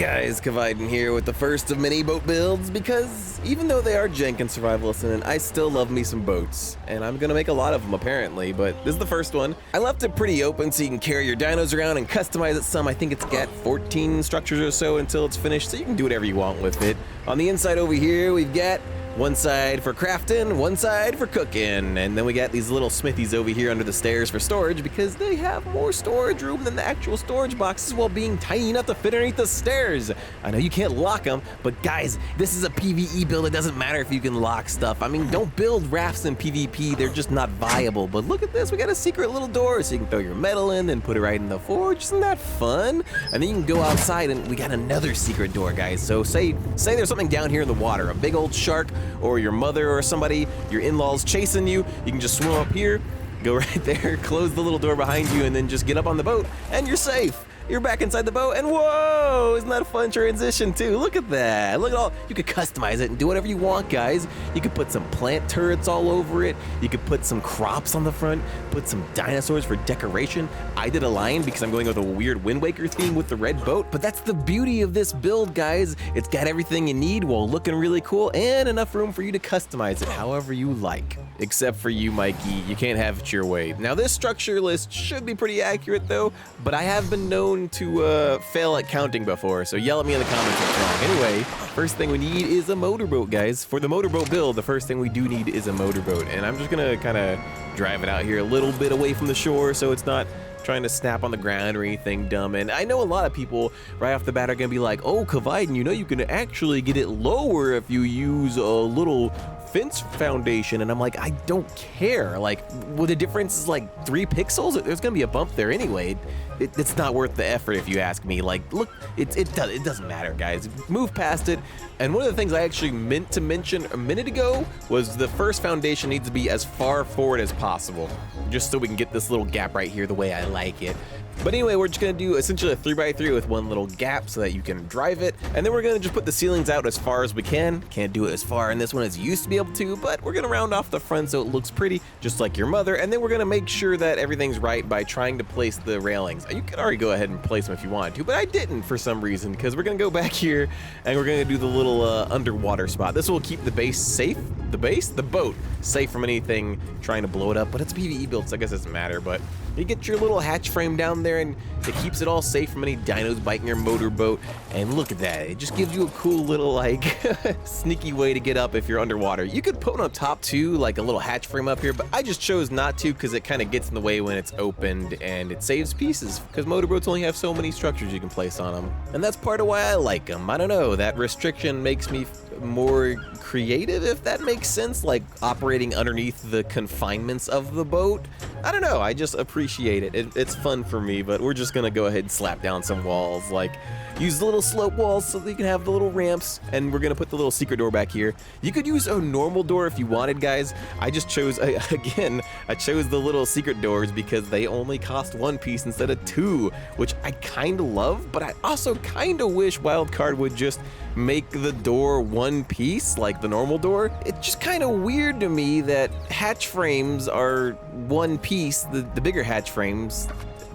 guys, Kviden here with the first of many boat builds, because even though they are jank and survivalist in it, I still love me some boats. And I'm gonna make a lot of them apparently, but this is the first one. I left it pretty open so you can carry your dinos around and customize it some. I think it's got 14 structures or so until it's finished, so you can do whatever you want with it. On the inside over here, we've got one side for crafting, one side for cooking, and then we got these little smithies over here under the stairs for storage because they have more storage room than the actual storage boxes while being tiny enough to fit underneath the stairs. I know you can't lock them, but guys, this is a PvE build. It doesn't matter if you can lock stuff. I mean, don't build rafts in PvP. They're just not viable. But look at this. We got a secret little door so you can throw your metal in and put it right in the forge. Isn't that fun? And then you can go outside and we got another secret door, guys. So say there's something down here in the water, a big old shark, or your mother or somebody, your in-laws chasing you, you can just swim up here, go right there, close the little door behind you, and then just get up on the boat, and you're safe. You're back inside the boat, and whoa, isn't that a fun transition too? Look at that. Look at all, you could customize it and do whatever you want, guys. You could put some plant turrets all over it. You could put some crops on the front, put some dinosaurs for decoration. I did a lion because I'm going with a weird Wind Waker theme with the red boat, but that's the beauty of this build, guys. It's got everything you need while looking really cool and enough room for you to customize it however you like. Except for you, Mikey, you can't have it your way. Now this structure list should be pretty accurate though, but I have been known to fail at counting before, so yell at me in the comments if it's wrong. Anyway, first thing we need is a motorboat, guys. For the motorboat build, the first thing we do need is a motorboat, and I'm just gonna kind of drive it out here a little bit away from the shore so it's not trying to snap on the ground or anything dumb. And I know a lot of people right off the bat are gonna be like, oh, Kviden, you know you can actually get it lower if you use a little fence foundation, and I'm like, I don't care. Like, well, the difference is like 3 pixels. There's gonna be a bump there anyway. It's not worth the effort if you ask me. Like, look, it doesn't matter, guys. Move past it. And one of the things I actually meant to mention a minute ago was the first foundation needs to be as far forward as possible, just so we can get this little gap right here the way I like it. But anyway, we're just gonna do essentially a 3x3 with one little gap so that you can drive it. And then we're gonna just put the ceilings out as far as we can. Can't do it as far in this one as you used to be able to, but we're gonna round off the front so it looks pretty, just like your mother. And then we're gonna make sure that everything's right by trying to place the railings. You could already go ahead and place them if you wanted to, but I didn't for some reason, because we're gonna go back here and we're gonna do the little underwater spot. This will keep the base safe. The boat safe from anything trying to blow it up, but it's a PvE build, so I guess it doesn't matter. But you get your little hatch frame down there and it keeps it all safe from any dinos biting your motorboat. And look at that, it just gives you a cool little like sneaky way to get up if you're underwater. You could put one up top too, like a little hatch frame up here, but I just chose not to because it kind of gets in the way when it's opened and it saves pieces, because motorboats only have so many structures you can place on them. And that's part of why I like them. I don't know, that restriction makes me more creative, if that makes sense, like operating underneath the confinements of the boat. I don't know, I just appreciate it. It's fun for me, but we're just gonna go ahead and slap down some walls, like use the little slope walls so that you can have the little ramps, and we're gonna put the little secret door back here. You could use a normal door if you wanted, guys. I just chose, again, I chose the little secret doors because they only cost 1 piece instead of 2, which I kinda love, but I also kinda wish Wildcard would just make the door 1 piece like the normal door. It's just kind of weird to me that hatch frames are 1 piece, the bigger hatch frames,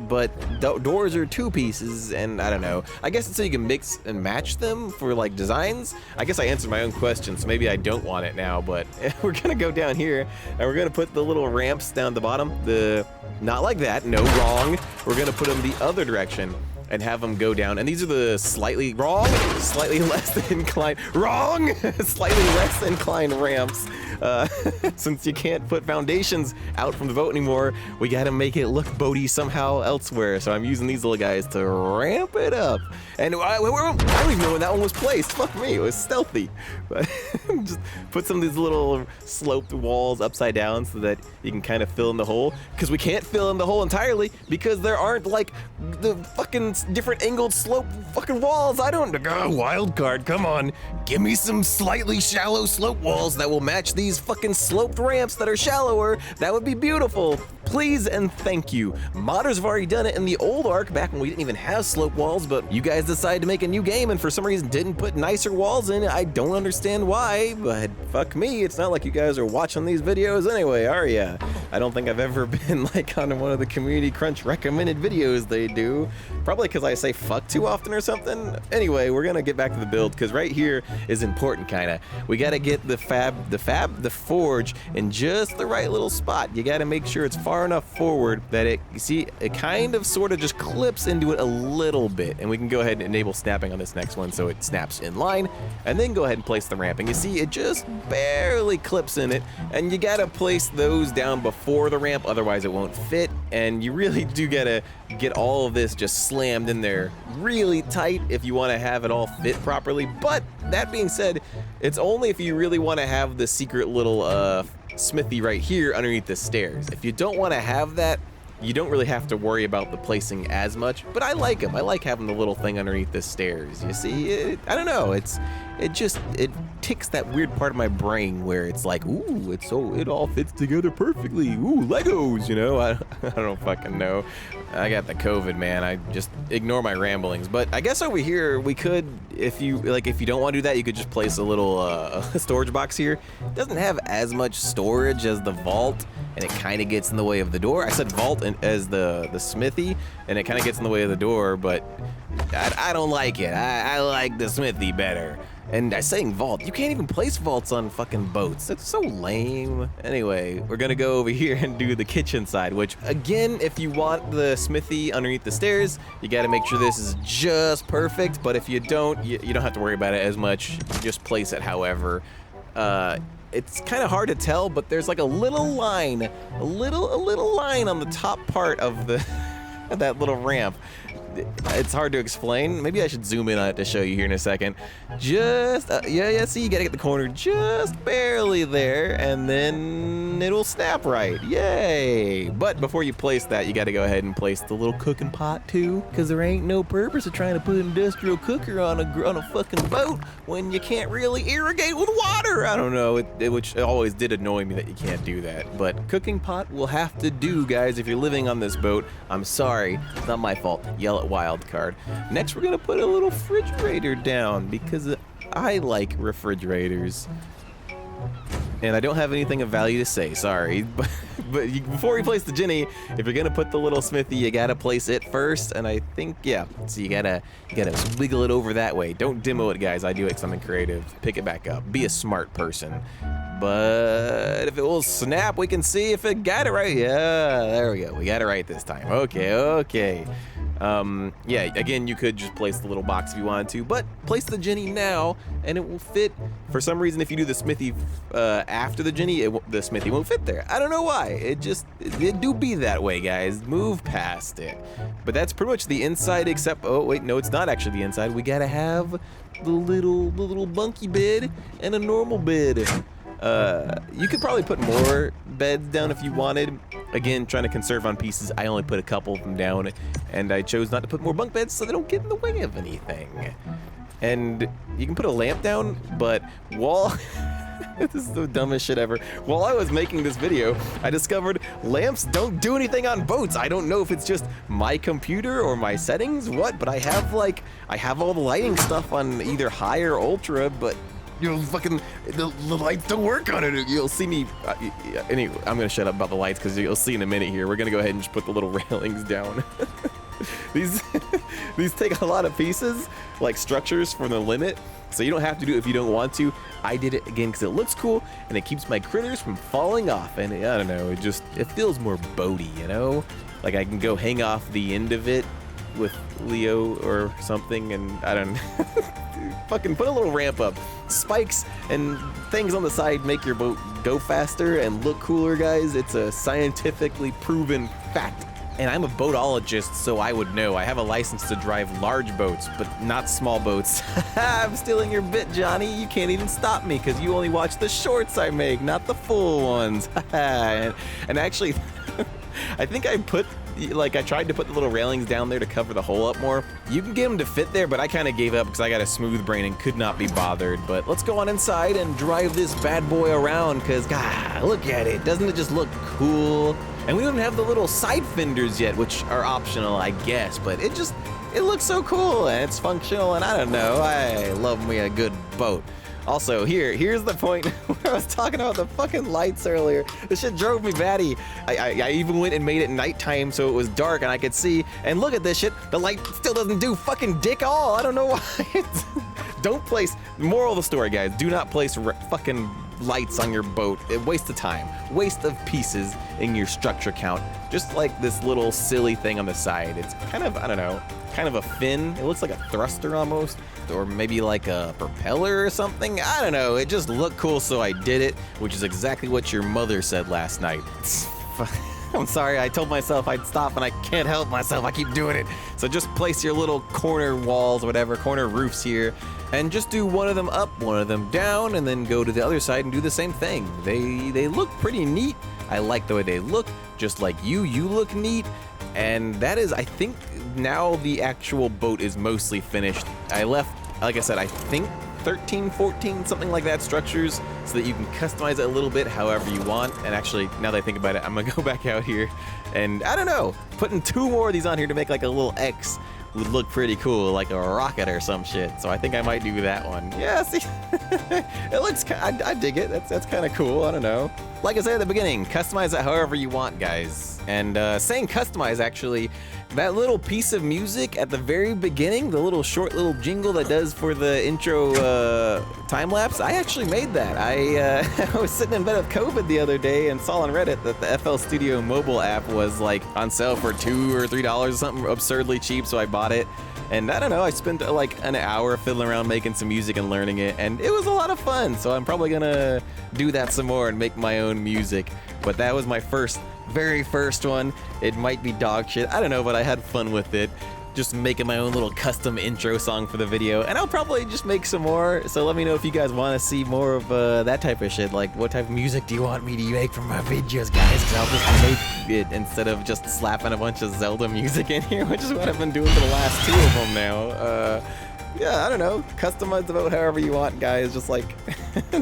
but doors are 2 pieces, and I don't know. I guess it's so you can mix and match them for like designs. I guess I answered my own question, so maybe I don't want it now, but we're gonna go down here and we're gonna put the little ramps down the bottom. Not like that, no, wrong. We're gonna put them the other direction and have them go down. And these are the slightly less inclined ramps. Since you can't put foundations out from the boat anymore, we gotta make it look boaty somehow elsewhere. So I'm using these little guys to ramp it up. And I don't even know when that one was placed. Fuck me, it was stealthy. But just put some of these little sloped walls upside down so that you can kind of fill in the hole. Because we can't fill in the hole entirely because there aren't like the fucking different angled sloped fucking walls. I don't, Wildcard, come on. Give me some slightly shallow slope walls that will match these fucking sloped ramps that are shallower. That would be beautiful. Please and thank you. Modders have already done it in the old Ark back when we didn't even have slope walls, but you guys decided to make a new game and for some reason didn't put nicer walls in. I don't understand why, but fuck me. It's not like you guys are watching these videos anyway, are ya? I don't think I've ever been like on one of the Community Crunch recommended videos they do. Probably like because I say fuck too often or something. Anyway, we're gonna get back to the build because right here is important, kinda. We gotta get the forge in just the right little spot. You gotta make sure it's far enough forward that it, you see, it kind of sort of just clips into it a little bit. And we can go ahead and enable snapping on this next one so it snaps in line, and then go ahead and place the ramp. And you see, it just barely clips in it, and you gotta place those down before the ramp, otherwise it won't fit. And you really do gotta get all of this just slammed in there really tight if you want to have it all fit properly. But that being said, it's only if you really want to have the secret little smithy right here underneath the stairs. If you don't want to have that, you don't really have to worry about the placing as much, but I like them. I like having the little thing underneath the stairs. You see, I don't know, it ticks that weird part of my brain where it's like, ooh, it all fits together perfectly. Ooh, Legos, you know? I don't fucking know. I got the COVID, man. I just ignore my ramblings. But I guess over here we could, if you don't want to do that, you could just place a little storage box here. It doesn't have as much storage as the vault, and it kind of gets in the way of the door. I said vault as the smithy, and it kind of gets in the way of the door, but I don't like it. I like the smithy better. And I saying vault, you can't even place vaults on fucking boats. That's so lame. Anyway, we're gonna go over here and do the kitchen side, which again, if you want the smithy underneath the stairs, you gotta make sure this is just perfect. But if you don't, you don't have to worry about it as much. Just place it however. It's kind of hard to tell, but there's like a little line, a little line on the top part of the that little ramp. It's hard to explain. Maybe I should zoom in on it to show you here in a second. Just, yeah, see, you gotta get the corner just barely there, and then it'll snap right. Yay! But before you place that, you gotta go ahead and place the little cooking pot too, because there ain't no purpose of trying to put an industrial cooker on a fucking boat when you can't really irrigate with water. I don't know, which always did annoy me that you can't do that. But cooking pot will have to do, guys, if you're living on this boat. I'm sorry, it's not my fault. Yell at wild card. Next, we're gonna put a little refrigerator down because I like refrigerators, and I don't have anything of value to say. Sorry, but before you place the Ginny, if you're gonna put the little smithy, you gotta place it first. And I think, yeah, so you gotta wiggle it over that way. Don't demo it, guys. I do like something creative. Pick it back up. Be a smart person. But if it will snap, we can see if it got it right. Yeah, there we go. We got it right this time. Okay. Yeah, again, you could just place the little box if you wanted to, but place the Ginny now, and it will fit. For some reason, if you do the smithy after the Ginny, the smithy won't fit there. I don't know why. It do be that way, guys. Move past it. But that's pretty much the inside, except, oh wait, no, it's not actually the inside. We gotta have the little bunky bed and a normal bed. You could probably put more beds down if you wanted. Again, trying to conserve on pieces, I only put a couple of them down, and I chose not to put more bunk beds so they don't get in the way of anything. And you can put a lamp down, but while this is the dumbest shit ever. While I was making this video, I discovered lamps don't do anything on boats. I don't know if it's just my computer or my settings, but I have all the lighting stuff on either high or ultra, but you know, fucking, the lights don't work on it. You'll see me, anyway, I'm gonna shut up about the lights because you'll see in a minute here. We're gonna go ahead and just put the little railings down. These take a lot of pieces, like structures from the limit, so you don't have to do it if you don't want to. I did it again because it looks cool and it keeps my critters from falling off, and I don't know, it feels more boaty, you know? Like I can go hang off the end of it with Leo or something, and I don't know. Fucking put a little ramp up. Spikes and things on the side make your boat go faster and look cooler, guys. It's a scientifically proven fact. And I'm a boatologist, so I would know. I have a license to drive large boats, but not small boats. I'm stealing your bit, Johnny. You can't even stop me because you only watch the shorts I make, not the full ones. And actually, I think I tried to put the little railings down there to cover the hole up more. You can get them to fit there, but I kind of gave up because I got a smooth brain and could not be bothered. But let's go on inside and drive this bad boy around because, God, look at it. Doesn't it just look cool? And we don't have the little side fenders yet, which are optional, I guess, but it looks so cool and it's functional, and I don't know, I love me a good boat. Also, here's the point where I was talking about the fucking lights earlier. This shit drove me batty. I even went and made it nighttime so it was dark and I could see. And look at this shit. The light still doesn't do fucking dick all. I don't know why. Don't place, moral of the story, guys, do not place fucking lights on your boat. It wastes of time, waste of pieces in your structure count. Just like this little silly thing on the side. It's kind of, I don't know, kind of a fin. It looks like a thruster almost, or maybe like a propeller or something. I don't know, it just looked cool, so I did it, which is exactly what your mother said last night. I'm sorry, I told myself I'd stop and I can't help myself, I keep doing it. So just place your little corner walls, whatever, corner roofs here, and just do one of them up, one of them down, and then go to the other side and do the same thing. They look pretty neat. I like the way they look, just like you look neat. And that is, I think, now the actual boat is mostly finished. I left, like I said, I think 13, 14, something like that structures so that you can customize it a little bit however you want. And actually, now that I think about it, I'm gonna go back out here and, I don't know, putting 2 more of these on here to make like a little X would look pretty cool, like a rocket or some shit. So I think I might do that one. Yeah, see, it looks, I dig it. That's kind of cool. I don't know. Like I said at the beginning, customize it however you want, guys. And saying customize, actually, that little piece of music at the very beginning, the little short little jingle that does for the intro time lapse, I actually made that. I was sitting in bed with COVID the other day and saw on Reddit that the FL Studio mobile app was like on sale for $2 or $3 or something absurdly cheap, so I bought it. And I don't know, I spent like an hour fiddling around making some music and learning it, and it was a lot of fun, so I'm probably gonna do that some more and make my own music. But that was my very first one. It might be dog shit, I don't know, but I had fun with it. Just making my own little custom intro song for the video, and I'll probably just make some more, so let me know if you guys want to see more of that type of shit. Like, what type of music do you want me to make for my videos, guys? Because I'll just make it instead of just slapping a bunch of Zelda music in here, which is what I've been doing for the last 2 of them now. Yeah, I don't know, customize the boat however you want, guys, just like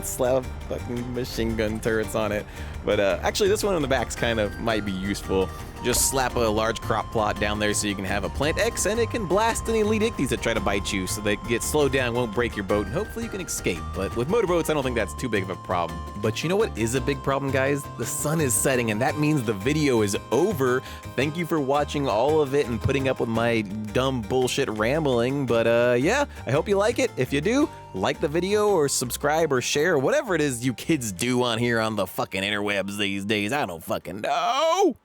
slap fucking machine gun turrets on it. But actually this one on the back's kind of might be useful. Just slap a large crop plot down there so you can have a plant X, and it can blast any elite icties that try to bite you so they get slowed down, won't break your boat, and hopefully you can escape. But with motorboats, I don't think that's too big of a problem. But you know what is a big problem, guys? The sun is setting, and that means the video is over. Thank you for watching all of it and putting up with my dumb bullshit rambling. But yeah, I hope you like it. If you do, like the video or subscribe or share or whatever it is you kids do on here on the fucking interwebs these days. I don't fucking know.